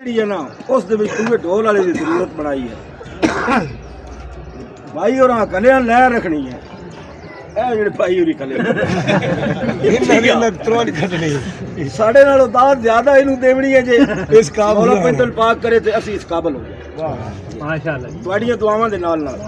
ਜਿਹੜੀ ਹੈ ਨਾ ਉਸ ਦੇ ਵਿੱਚ ਪੂਰੇ ਢੋਲ ਵਾਲੇ ਦੀ ਜ਼ਰੂਰਤ ਬਣਾਈ ਹੈ। ਭਾਈ ਹੋਰਾਂ ਕਲਿਆਂ ਲੈ ਰੱਖਣੀ ਹੈ। ਇਹ ਜਿਹੜੇ ਭਾਈ ਹੋਰੀ ਕਲੇ ਇਹਨਾਂ ਤਰੋਂ ਨਹੀਂ ਕੱਢਣੀ ਸਾਡੇ ਨਾਲੋਂ ਦਾਤ ਜ਼ਿਆਦਾ ਇਹਨੂੰ ਦੇਵਣੀ ਹੈ ਜੇ ਇਸ ਕਾਬਲ ਮੌਲਾ ਪੈਂਤਲ ਪਾਕ ਕਰੇ ਤੇ ਅਸੀਂ ਇਸ ਕਾਬਲ ਹੋ ਜਾਏ। ਵਾਹ ਮਾਸ਼ਾਅੱਲਾ ਤੁਹਾਡੀਆਂ ਦੁਆਵਾਂ ਦੇ ਨਾਲ ਨਾਲ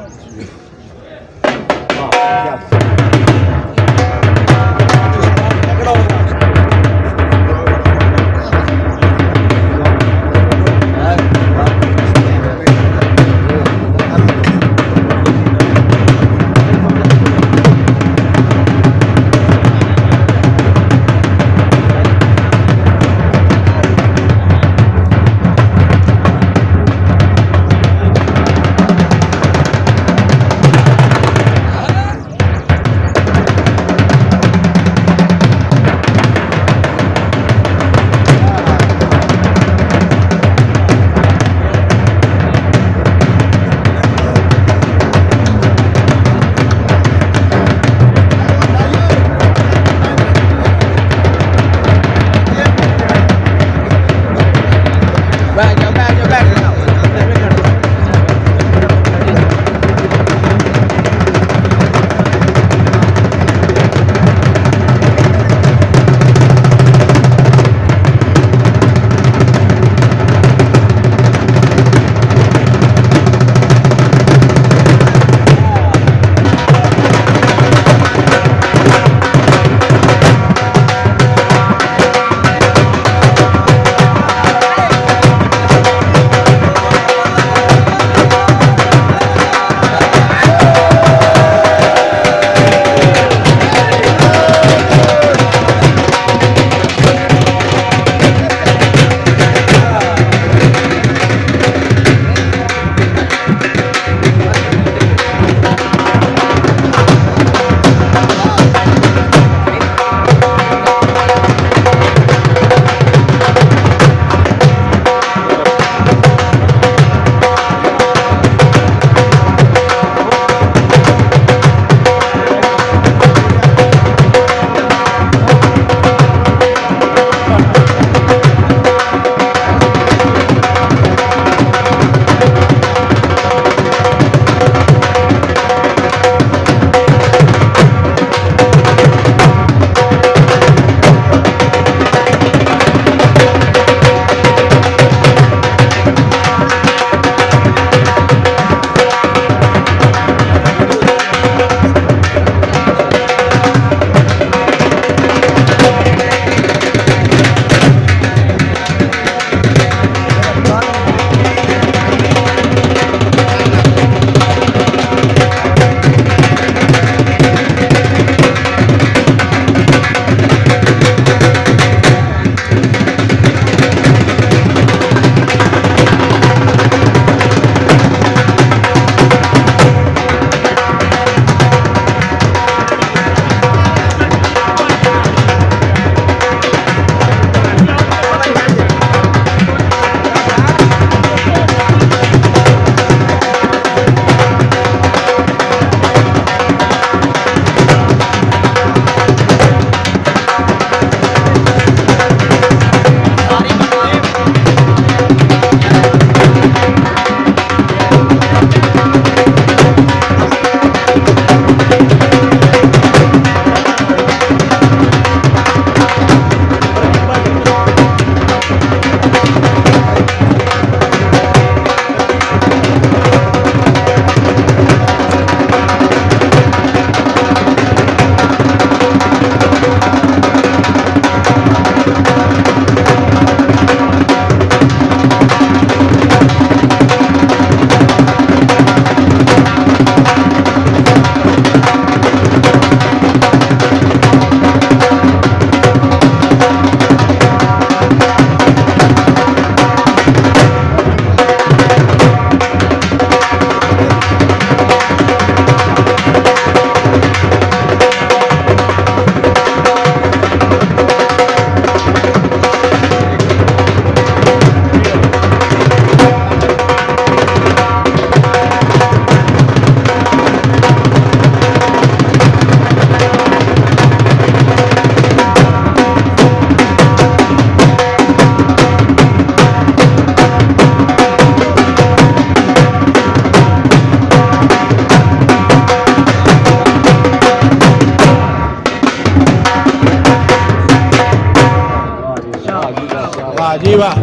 ਜੀ ਵਾਹ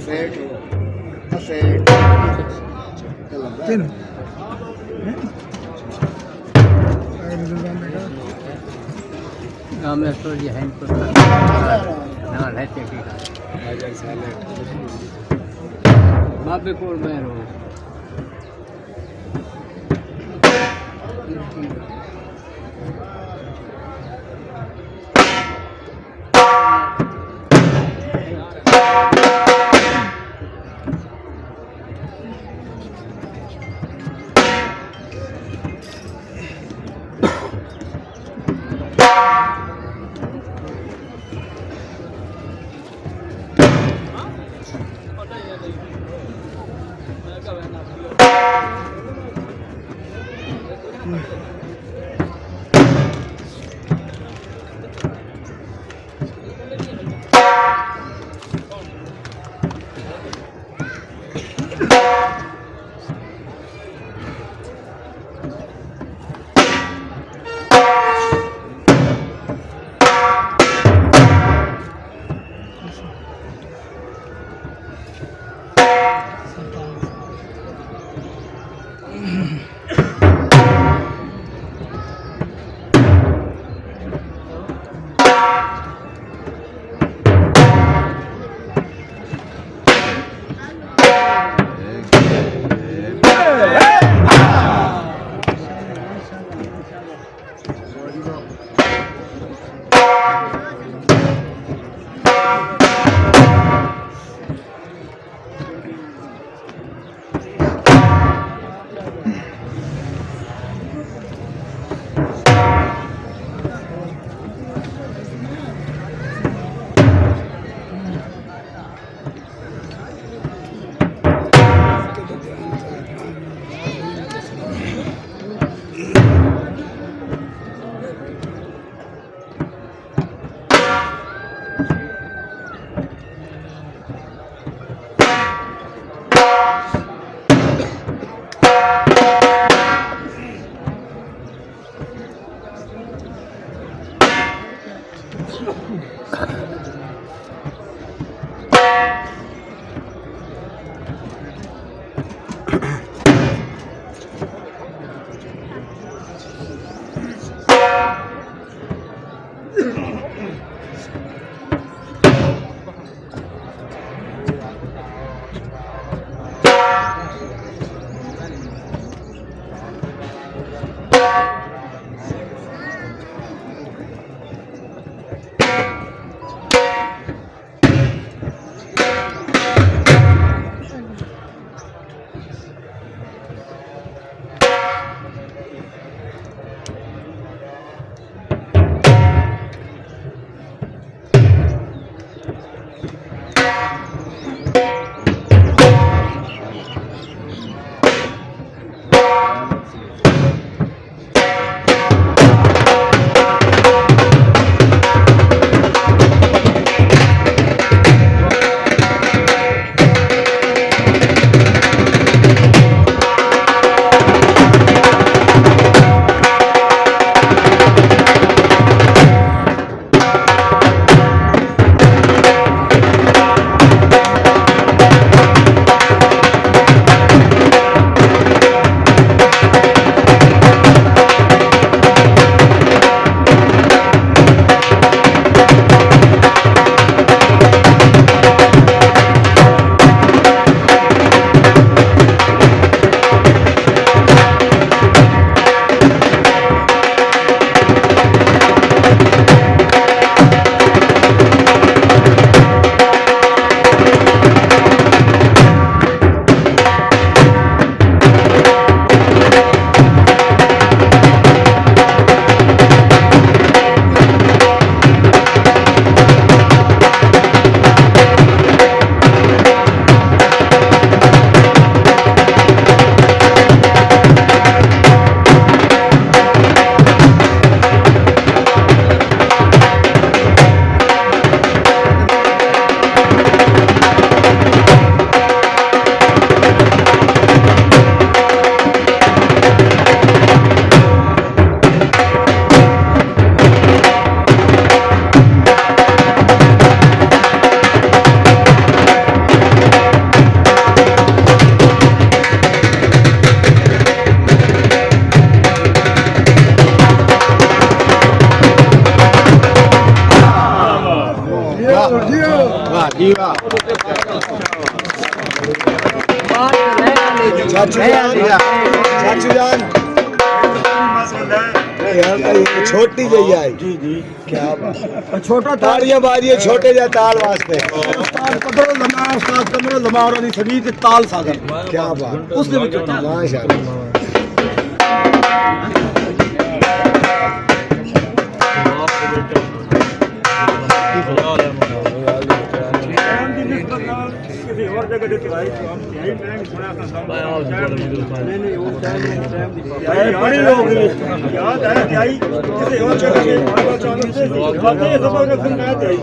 1 2 3 मैं तो ये है इनको ना लेते कि बाबे को मैं रो चाचू जान यार छोटी जई आई जी जी क्या बात छोटा ताड़ियां बाजिए छोटे जा ताल वास्ते ਕਦਰੋਂ ਲਮਾ ਉਸਤਾਦ ਕਮਰੋਂ ਲਮਾ ਉਹਨਾਂ ਦੀ ਸੰਗੀਤ ਤੇ ਤਾਲ ਸਾਗਰ क्या बात ਉਸ ਦੇ ਵਿੱਚੋਂ ਤਾਲ माशाल्लाह ਕਿਸੇ ਹੋਰ ਜਗ੍ਹਾ ਤੇ ਚਲਾਈ ਟਾਈਮ ਸੁਣਿਆ ਬੜੀ ਹੋ ਗਈ ਯਾਦ ਹੈ ਕਿ ਆਈ ਕਿਸੇ ਹੋਰ ਜਗ੍ਹਾ ਤੇ ਆਉਂਦਾ ਚਾਹੁੰਦੇ ਸੀ ਬਾਤੇ ਸਭ ਰੱਖਣ ਮੈਂ ਤੇ ਆਈ